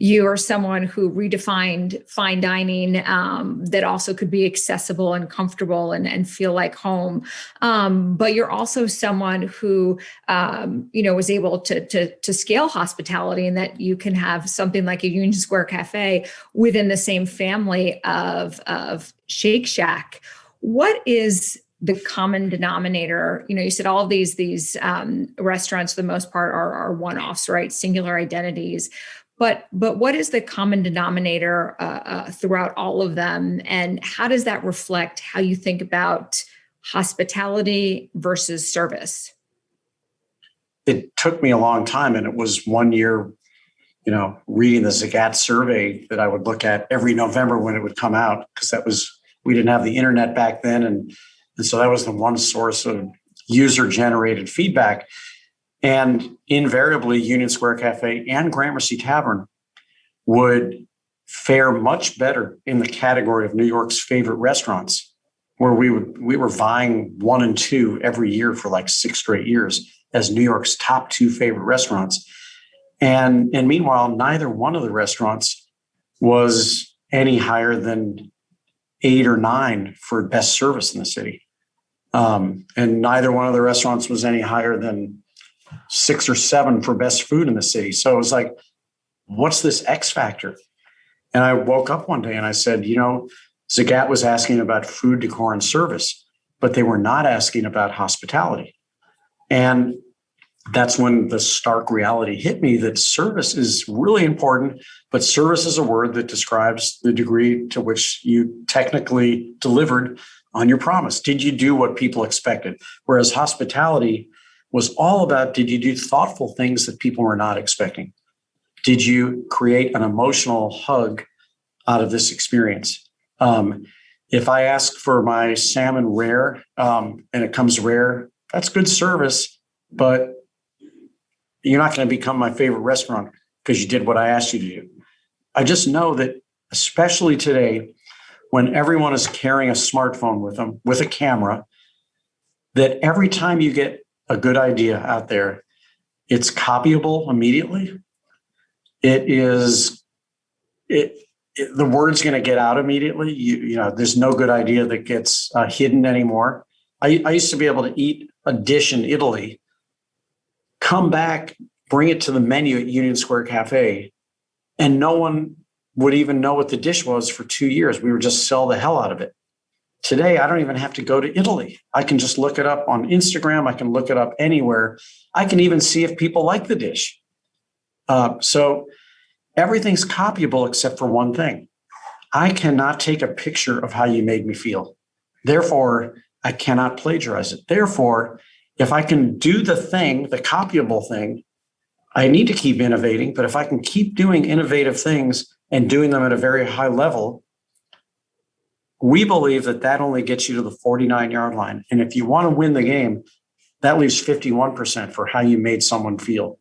You are someone who redefined fine dining that also could be accessible and comfortable and feel like home. But you're also someone who, was able to scale hospitality, and that you can have something like a Union Square Cafe within the same family of Shake Shack. What is the common denominator? You said all of these restaurants, for the most part, are one-offs, right? Singular identities. But what is the common denominator throughout all of them, and how does that reflect how you think about hospitality versus service? It took me a long time, and it was 1 year, reading the Zagat survey that I would look at every November when it would come out, because we didn't have the internet back then, and so that was the one source of user-generated feedback. And invariably, Union Square Cafe and Gramercy Tavern would fare much better in the category of New York's favorite restaurants, where we were vying 1 and 2 every year for like 6 straight years as New York's top 2 favorite restaurants. And meanwhile, neither one of the restaurants was any higher than 8 or 9 for best service in the city. And neither one of the restaurants was any higher than 6 or 7 for best food in the city. So it was like, what's this X factor? And I woke up one day and I said, Zagat was asking about food, decor, and service, but they were not asking about hospitality. And that's when the stark reality hit me that service is really important, but service is a word that describes the degree to which you technically delivered on your promise. Did you do what people expected? Whereas hospitality was all about, did you do thoughtful things that people were not expecting? Did you create an emotional hug out of this experience? If I ask for my salmon rare and it comes rare, that's good service, but you're not going to become my favorite restaurant because you did what I asked you to do. I just know that, especially today, when everyone is carrying a smartphone with them, with a camera, that every time you get a good idea out there, it's copyable immediately. The word's going to get out immediately. There's no good idea that gets hidden anymore. I used to be able to eat a dish in Italy, come back, bring it to the menu at Union Square Cafe, and no one would even know what the dish was for 2 years. We would just sell the hell out of it. Today, I don't even have to go to Italy. I can just look it up on Instagram. I can look it up anywhere. I can even see if people like the dish. So everything's copyable except for one thing. I cannot take a picture of how you made me feel. Therefore, I cannot plagiarize it. Therefore, if I can do the thing, the copyable thing, I need to keep innovating. But if I can keep doing innovative things and doing them at a very high level, we believe that only gets you to the 49-yard line. And if you want to win the game, that leaves 51% for how you made someone feel.